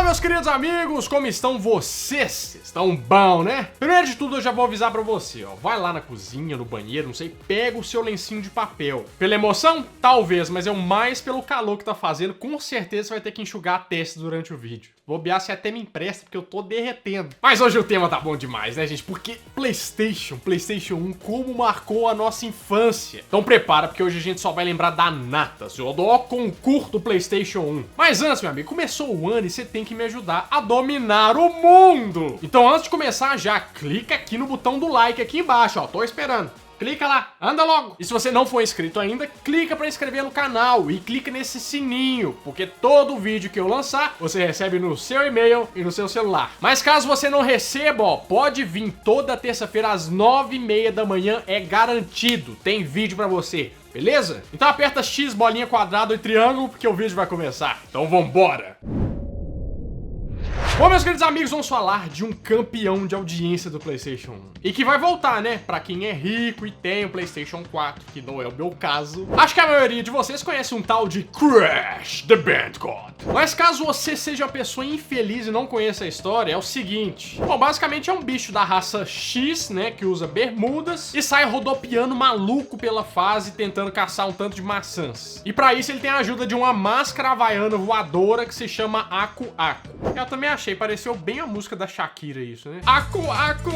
meus queridos amigos, como estão vocês? Estão bom, né? Primeiro de tudo, eu já vou avisar pra você, ó. Vai lá na cozinha, no banheiro, não sei, pega o seu lencinho de papel. Pela emoção? Talvez, mas é mais pelo calor que tá fazendo. Com certeza você vai ter que enxugar a testa durante o vídeo. Bobear, você até me empresta, porque eu tô derretendo. Mas hoje o tema tá bom demais, né, gente? Porque PlayStation 1, como marcou a nossa infância. Então prepara, porque hoje a gente só vai lembrar da nata, seu do concurso do PlayStation 1. Mas antes, meu amigo, começou o ano e você tem que me ajudar a dominar o mundo. Então antes de começar, já clica aqui no botão do like aqui embaixo, ó. Tô esperando. Clica lá, anda logo! E se você não for inscrito ainda, clica pra inscrever no canal e clica nesse sininho, porque todo vídeo que eu lançar, você recebe no seu e-mail e no seu celular. Mas caso você não receba, ó, pode vir toda terça-feira às 9h30 da manhã, é garantido, tem vídeo pra você. Beleza? Então aperta X, bolinha, quadrado e triângulo, porque o vídeo vai começar. Então vambora! Bom, meus queridos amigos, vamos falar de um campeão de audiência do PlayStation 1. E que vai voltar, né? Pra quem é rico e tem o PlayStation 4, que não é o meu caso. Acho que a maioria de vocês conhece um tal de Crash the Bandicoot. Mas caso você seja uma pessoa infeliz e não conheça a história, é o seguinte. Bom, basicamente é um bicho da raça X, né? Que usa bermudas e sai rodopiando maluco pela fase, tentando caçar um tanto de maçãs. E pra isso ele tem a ajuda de uma máscara havaiana voadora que se chama Aku Aku. Eu também achei, pareceu bem a música da Shakira isso, né? Aku Aku,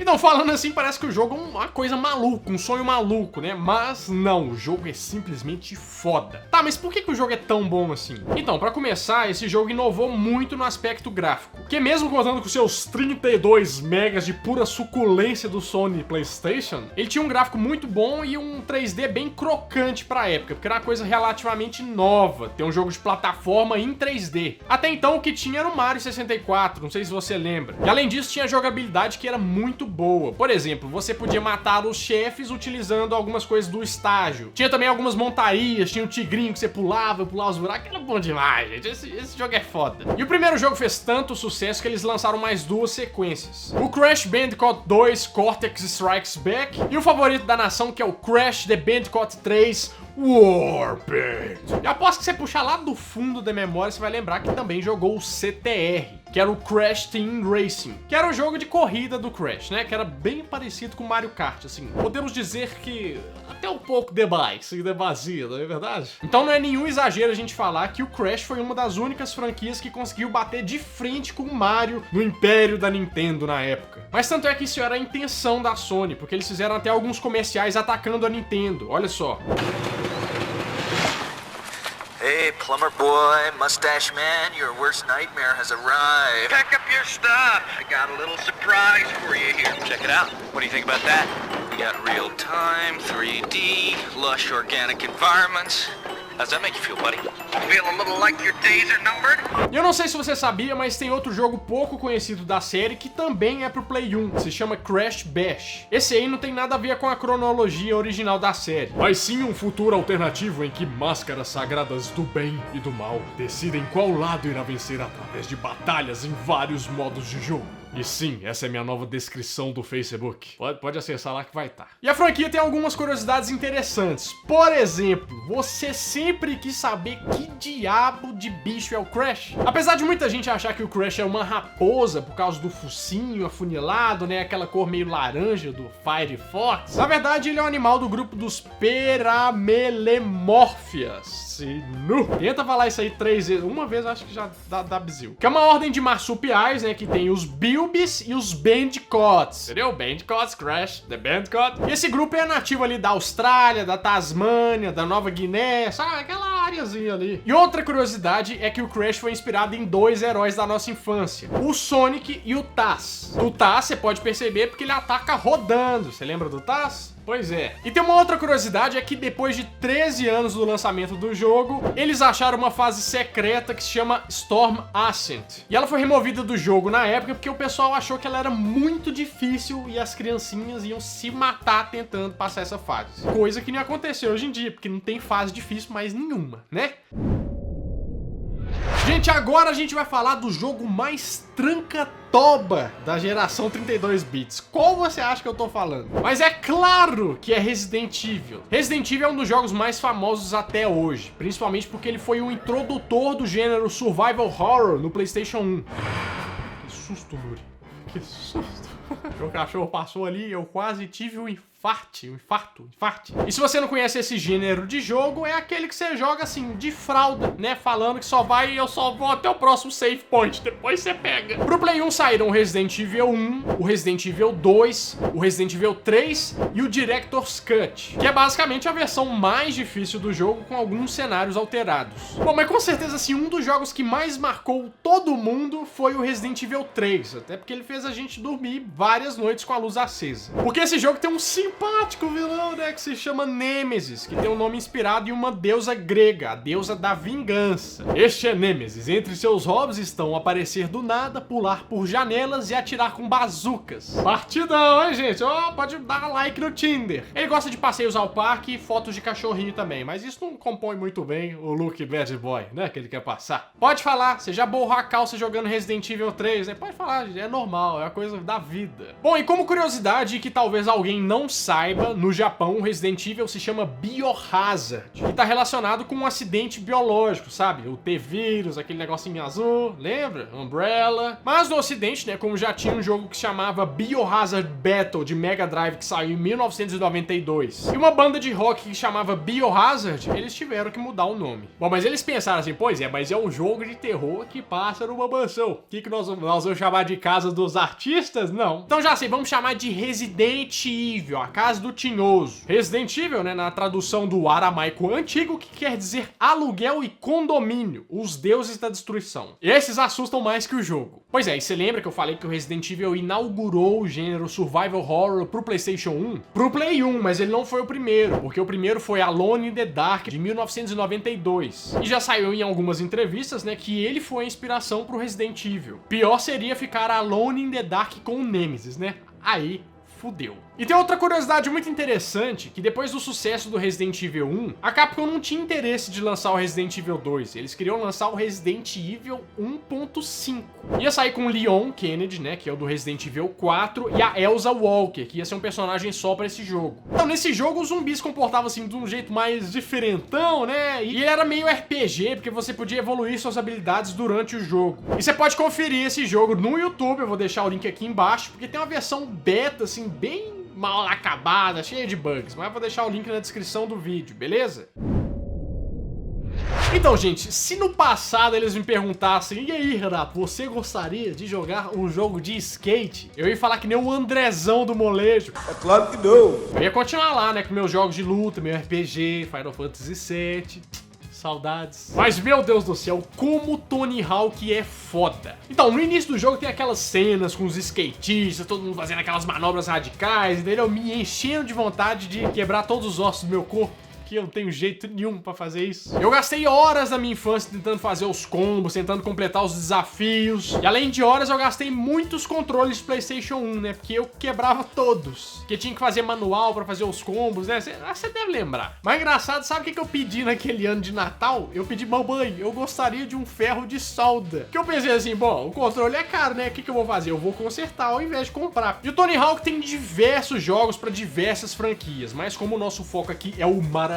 Então, falando assim, parece que o jogo é uma coisa maluca, um sonho maluco, né? Mas não, o jogo é simplesmente foda. Tá, mas por que o jogo é tão bom assim? Então, pra começar, esse jogo inovou muito no aspecto gráfico. Porque mesmo contando com seus 32 megas de pura suculência do Sony PlayStation, ele tinha um gráfico muito bom e um 3D bem crocante pra época, porque era uma coisa relativamente nova, ter um jogo de plataforma em 3D. Até então o que tinha era o Mario 64, não sei se você lembra. E além disso tinha jogabilidade que era muito boa. Por exemplo, você podia matar os chefes utilizando algumas coisas do estágio. Tinha também algumas montarias, tinha um tigrinho que você pulava os buracos. Era bom demais, gente. Esse jogo é foda. E o primeiro jogo fez tanto sucesso que eles lançaram mais duas sequências. O Crash Bandicoot 2 Cortex Strikes Back e o favorito da nação, que é o Crash the Bandicoot 3 Warpaint. E aposto que você puxar lá do fundo da memória, você vai lembrar que também jogou o CTR, que era o Crash Team Racing, que era o jogo de corrida do Crash, né? Que era bem parecido com o Mario Kart, assim. Podemos dizer que até um pouco demais, demasia, não é verdade? Então não é nenhum exagero a gente falar que o Crash foi uma das únicas franquias que conseguiu bater de frente com o Mario no império da Nintendo na época. Mas tanto é que isso era a intenção da Sony, porque eles fizeram até alguns comerciais atacando a Nintendo. Olha só. Hey, plumber boy, mustache man, your worst nightmare has arrived. Pack up your stuff. I got a little surprise for you here. Check it out. What do you think about that? We got real-time, 3D, lush organic environments. How's that make you feel, buddy? Feel a little like your days are numbered? Eu não sei se você sabia, mas tem outro jogo pouco conhecido da série que também é pro Play 1, se chama Crash Bash. Esse aí não tem nada a ver com a cronologia original da série, mas sim um futuro alternativo em que máscaras sagradas do bem e do mal decidem qual lado irá vencer através de batalhas em vários modos de jogo. E sim, essa é minha nova descrição do Facebook. Pode acessar lá que vai estar. E a franquia tem algumas curiosidades interessantes. Por exemplo, você sempre quis saber que diabo de bicho é o Crash? Apesar de muita gente achar que o Crash é uma raposa por causa do focinho afunilado, né? Aquela cor meio laranja do Firefox. Na verdade, ele é um animal do grupo dos Peramelemorphias. Tenta falar isso aí 3 vezes. Uma vez eu acho que já dá bizil. Que é uma ordem de marsupiais, né? Que tem os Bilbis e os Bandicoots. Entendeu? Bandicoots, Crash, The Bandicoot. E esse grupo é nativo ali da Austrália, da Tasmânia, da Nova Guiné, sabe? Aquela áreazinha ali. E outra curiosidade é que o Crash foi inspirado em dois heróis da nossa infância. O Sonic e o Taz. O Taz você pode perceber porque ele ataca rodando. Você lembra do Taz? Pois é. E tem uma outra curiosidade, é que depois de 13 anos do lançamento do jogo, eles acharam uma fase secreta que se chama Storm Ascent. E ela foi removida do jogo na época porque o pessoal achou que ela era muito difícil e as criancinhas iam se matar tentando passar essa fase. Coisa que não aconteceu hoje em dia, porque não tem fase difícil mais nenhuma, né? Gente, agora a gente vai falar do jogo mais tranca-toba da geração 32 bits. Qual você acha que eu tô falando? Mas é claro que é Resident Evil. Resident Evil é um dos jogos mais famosos até hoje, principalmente porque ele foi o introdutor do gênero Survival Horror no PlayStation 1. Que susto, Luri. Que susto. Meu cachorro passou ali e eu quase tive um infarto. E se você não conhece esse gênero de jogo, é aquele que você joga assim, de fralda, né? Falando que eu só vou até o próximo save point, depois você pega. Pro Play 1 saíram o Resident Evil 1, o Resident Evil 2, o Resident Evil 3 e o Director's Cut, que é basicamente a versão mais difícil do jogo com alguns cenários alterados. Bom, mas com certeza assim, um dos jogos que mais marcou todo mundo foi o Resident Evil 3, até porque ele fez a gente dormir várias noites com a luz acesa. Porque esse jogo tem um simpático vilão, né, que se chama Nêmesis, que tem um nome inspirado em uma deusa grega, a deusa da vingança. Este é Nêmesis. Entre seus hobbies estão aparecer do nada, pular por janelas e atirar com bazucas. Partidão, hein, gente? Ó, pode dar like no Tinder. Ele gosta de passeios ao parque e fotos de cachorrinho também, mas isso não compõe muito bem o look bad boy, né, que ele quer passar. Pode falar, você já borrou a calça jogando Resident Evil 3, né? Pode falar, é normal, é a coisa da vida. Bom, e como curiosidade que talvez alguém não saiba, no Japão o Resident Evil se chama Biohazard e tá relacionado com um acidente biológico, sabe? O T-Vírus, aquele negocinho azul, lembra? Umbrella. Mas no ocidente, né, como já tinha um jogo que se chamava Biohazard Battle de Mega Drive que saiu em 1992 e uma banda de rock que chamava Biohazard, eles tiveram que mudar o nome. Bom, mas eles pensaram assim, pois é, mas é um jogo de terror que passa numa mansão. O que nós vamos chamar de casa dos artistas? Não. Então já sei, vamos chamar de Resident Evil, a casa do tinhoso. Resident Evil, né, na tradução do aramaico antigo, que quer dizer aluguel e condomínio, os deuses da destruição. Esses assustam mais que o jogo. Pois é, e você lembra que eu falei que o Resident Evil inaugurou o gênero Survival Horror pro PlayStation 1? Pro Play 1, mas ele não foi o primeiro, porque o primeiro foi Alone in the Dark, de 1992. E já saiu em algumas entrevistas, né, que ele foi a inspiração pro Resident Evil. Pior seria ficar Alone in the Dark com o Nemesis, né? Aí fudeu. E tem outra curiosidade muito interessante, que depois do sucesso do Resident Evil 1, a Capcom não tinha interesse de lançar o Resident Evil 2, eles queriam lançar o Resident Evil 1.5. Ia sair com o Leon Kennedy, né, que é o do Resident Evil 4, e a Elsa Walker, que ia ser um personagem só pra esse jogo. Então nesse jogo os zumbis se comportavam assim de um jeito mais diferentão, né, e ele era meio RPG, porque você podia evoluir suas habilidades durante o jogo. E você pode conferir esse jogo no YouTube, eu vou deixar o link aqui embaixo, porque tem uma versão beta, assim, bem mal acabada, cheia de bugs, mas eu vou deixar o link na descrição do vídeo, beleza? Então, gente, se no passado eles me perguntassem, e aí, Renato, você gostaria de jogar um jogo de skate? Eu ia falar que nem o Andrezão do molejo. É claro que não. Eu ia continuar lá, né, com meus jogos de luta, meu RPG, Final Fantasy VII... Saudades. Mas, meu Deus do céu, como o Tony Hawk é foda. Então, no início do jogo tem aquelas cenas com os skatistas, todo mundo fazendo aquelas manobras radicais, entendeu? Me enchendo de vontade de quebrar todos os ossos do meu corpo, que eu não tenho jeito nenhum pra fazer isso. Eu gastei horas da minha infância tentando fazer os combos, tentando completar os desafios. E além de horas, eu gastei muitos controles de PlayStation 1, né? Porque eu quebrava todos. Porque tinha que fazer manual pra fazer os combos, né? Você deve lembrar. Mas engraçado, sabe o que eu pedi naquele ano de Natal? Eu pedi, mamãe, eu gostaria de um ferro de solda. Que eu pensei assim, bom, o controle é caro, né? O que eu vou fazer? Eu vou consertar ao invés de comprar. E o Tony Hawk tem diversos jogos pra diversas franquias. Mas como o nosso foco aqui é o maravilhoso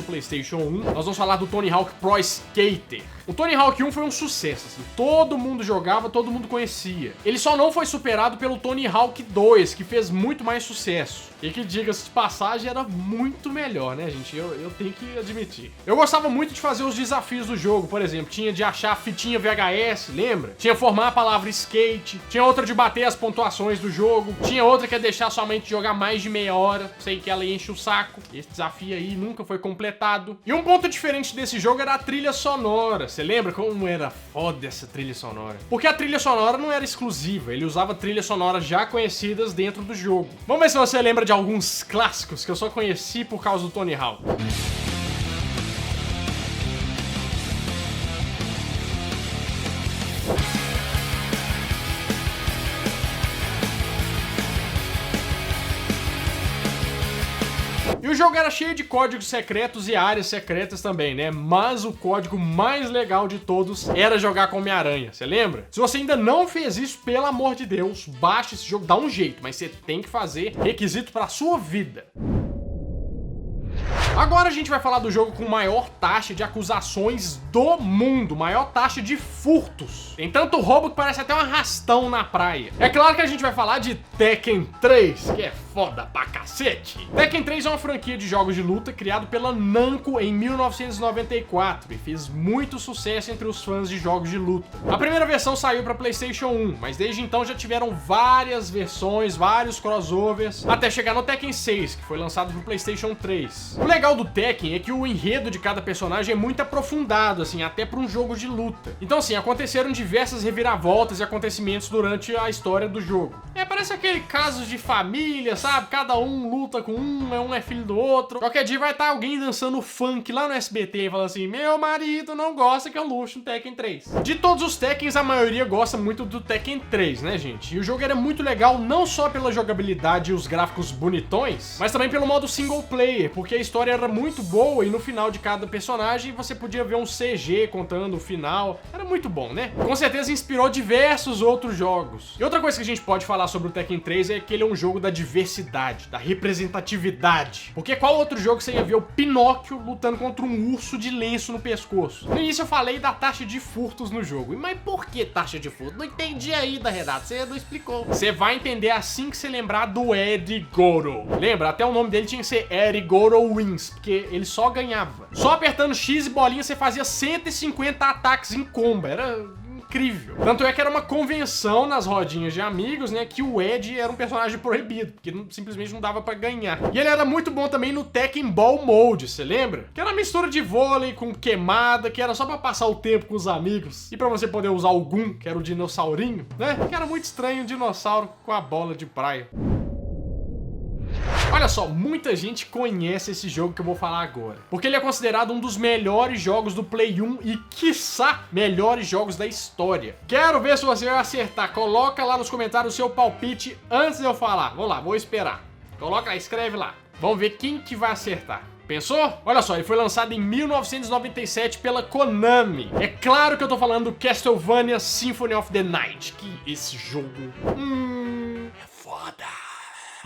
PlayStation 1, nós vamos falar do Tony Hawk Pro Skater. O Tony Hawk 1 foi um sucesso, assim, todo mundo jogava, todo mundo conhecia. Ele só não foi superado pelo Tony Hawk 2, que fez muito mais sucesso. E que, diga-se de passagem, era muito melhor, né, gente? Eu tenho que admitir. Eu gostava muito de fazer os desafios do jogo, por exemplo, tinha de achar a fitinha VHS, lembra? Tinha formar a palavra skate, tinha outra de bater as pontuações do jogo, tinha outra que é deixar sua mente jogar mais de meia hora, sei que ela enche o saco. Esse desafio aí nunca foi completado. E um ponto diferente desse jogo era a trilha sonora. Você lembra como era foda essa trilha sonora? Porque a trilha sonora não era exclusiva, ele usava trilhas sonoras já conhecidas dentro do jogo. Vamos ver se você lembra de alguns clássicos que eu só conheci por causa do Tony Hawk. E o o jogo era cheio de códigos secretos e áreas secretas também, né? Mas o código mais legal de todos era jogar com Homem-Aranha, você lembra? Se você ainda não fez isso, pelo amor de Deus, baixe esse jogo, dá um jeito, mas você tem que fazer requisito pra sua vida. Agora a gente vai falar do jogo com maior taxa de acusações do mundo, maior taxa de furtos. Tem tanto roubo que parece até um arrastão na praia. É claro que a gente vai falar de Tekken 3, que é foda pra cacete. Tekken 3 é uma franquia de jogos de luta criado pela Namco em 1994 e fez muito sucesso entre os fãs de jogos de luta. A primeira versão saiu pra PlayStation 1, mas desde então já tiveram várias versões, vários crossovers, até chegar no Tekken 6, que foi lançado pro PlayStation 3. O legal do Tekken é que o enredo de cada personagem é muito aprofundado, assim, até pra um jogo de luta. Então, assim, aconteceram diversas reviravoltas e acontecimentos durante a história do jogo. Parece aquele caso de família, sabe? Cada um luta com um é filho do outro. Qualquer dia vai estar alguém dançando funk lá no SBT e falando assim: meu marido não gosta que eu luxo no Tekken 3. De todos os Tekkens, a maioria gosta muito do Tekken 3, né, gente? E o jogo era muito legal não só pela jogabilidade e os gráficos bonitões, mas também pelo modo single player, porque a história era muito boa e no final de cada personagem você podia ver um CG contando o final. Era muito bom, né? Com certeza inspirou diversos outros jogos. E outra coisa que a gente pode falar sobre o Tekken 3 é que ele é um jogo da diversidade, da representatividade. Porque qual outro jogo você ia ver o Pinóquio lutando contra um urso de lenço no pescoço? No início eu falei da taxa de furtos no jogo. Mas por que taxa de furto? Não entendi ainda, Renato. Você não explicou. Você vai entender assim que você lembrar do Eddie Gordo. Lembra? Até o nome dele tinha que ser Eddie Gordo Wins, porque ele só ganhava. Só apertando X e bolinha você fazia 150 ataques em combo. Era incrível. Tanto é que era uma convenção nas rodinhas de amigos, né, que o Ed era um personagem proibido, porque simplesmente não dava pra ganhar. E ele era muito bom também no Tekken Ball Mode, você lembra? Que era uma mistura de vôlei com queimada, que era só pra passar o tempo com os amigos e pra você poder usar o Gun, que era o dinossaurinho, né? Que era muito estranho um dinossauro com a bola de praia. Olha só, muita gente conhece esse jogo que eu vou falar agora, porque ele é considerado um dos melhores jogos do Play 1 e, quiçá, melhores jogos da história. Quero ver se você vai acertar. Coloca lá nos comentários o seu palpite antes de eu falar. Vamos lá, vou esperar. Coloca lá, escreve lá. Vamos ver quem que vai acertar. Pensou? Olha só, ele foi lançado em 1997 pela Konami. É claro que eu tô falando do Castlevania Symphony of the Night, que esse jogo é foda.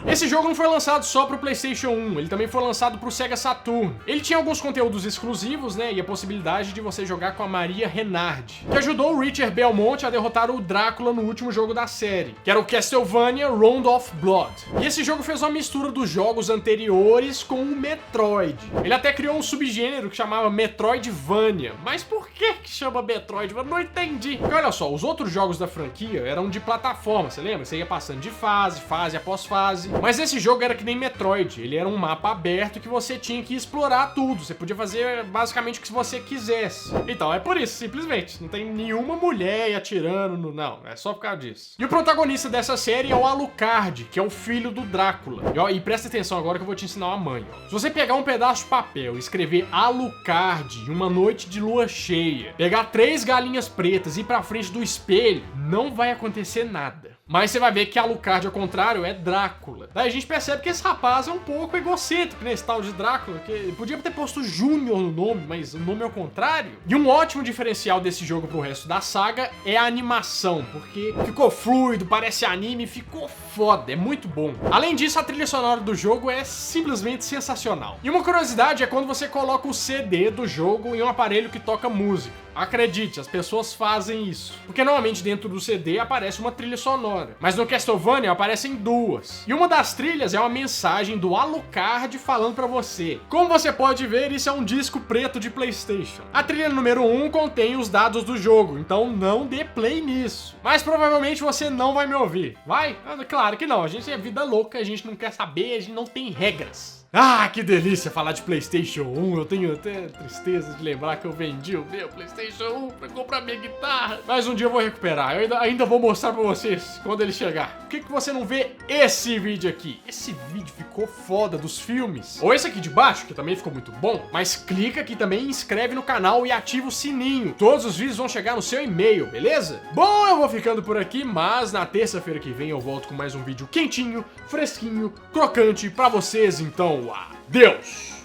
Esse jogo não foi lançado só pro PlayStation 1, ele também foi lançado pro Sega Saturn. Ele tinha alguns conteúdos exclusivos, né, e a possibilidade de você jogar com a Maria Renard, que ajudou o Richard Belmont a derrotar o Drácula no último jogo da série, que era o Castlevania Round of Blood. E esse jogo fez uma mistura dos jogos anteriores com o Metroid. Ele até criou um subgênero que chamava Metroidvania. Mas por que chama Metroidvania? Eu não entendi. Porque olha só, os outros jogos da franquia eram de plataforma, você lembra? Você ia passando de fase após fase. Mas esse jogo era que nem Metroid, ele era um mapa aberto que você tinha que explorar tudo, você podia fazer basicamente o que você quisesse. Então é por isso, simplesmente, não tem nenhuma mulher atirando no... Não, é só por causa disso. E o protagonista dessa série é o Alucard, que é o filho do Drácula. E presta atenção agora que eu vou te ensinar uma manha. Se você pegar um pedaço de papel e escrever Alucard em uma noite de lua cheia, pegar 3 galinhas pretas e ir pra frente do espelho, não vai acontecer nada. Mas você vai ver que Alucard, ao contrário, é Drácula. Daí a gente percebe que esse rapaz é um pouco egocêntrico, né? Esse tal de Drácula, que ele podia ter posto Júnior no nome, mas o nome é o contrário. E um ótimo diferencial desse jogo pro resto da saga é a animação, porque ficou fluido, parece anime, ficou foda, é muito bom. Além disso, a trilha sonora do jogo é simplesmente sensacional. E uma curiosidade é quando você coloca o CD do jogo em um aparelho que toca música. Acredite, as pessoas fazem isso. Porque normalmente dentro do CD aparece uma trilha sonora. Mas no Castlevania aparecem 2. E uma das trilhas é uma mensagem do Alucard falando pra você. Como você pode ver, isso é um disco preto de PlayStation. A trilha número 1 contém os dados do jogo, então não dê play nisso. Mas provavelmente você não vai me ouvir. Vai? Claro que não, a gente é vida louca, a gente não quer saber, a gente não tem regras. Ah, que delícia falar de PlayStation 1. Eu tenho até tristeza de lembrar que eu vendi o meu PlayStation 1 pra comprar minha guitarra. Mas um dia eu vou recuperar. Eu ainda vou mostrar pra vocês quando ele chegar. Por que você não vê esse vídeo aqui? Esse vídeo ficou foda dos filmes. Ou esse aqui de baixo, que também ficou muito bom. Mas clica aqui também, inscreve no canal e ativa o sininho. Todos os vídeos vão chegar no seu e-mail, beleza? Bom, eu vou ficando por aqui, mas na terça-feira que vem eu volto com mais um vídeo quentinho, fresquinho, crocante pra vocês, então. Deus!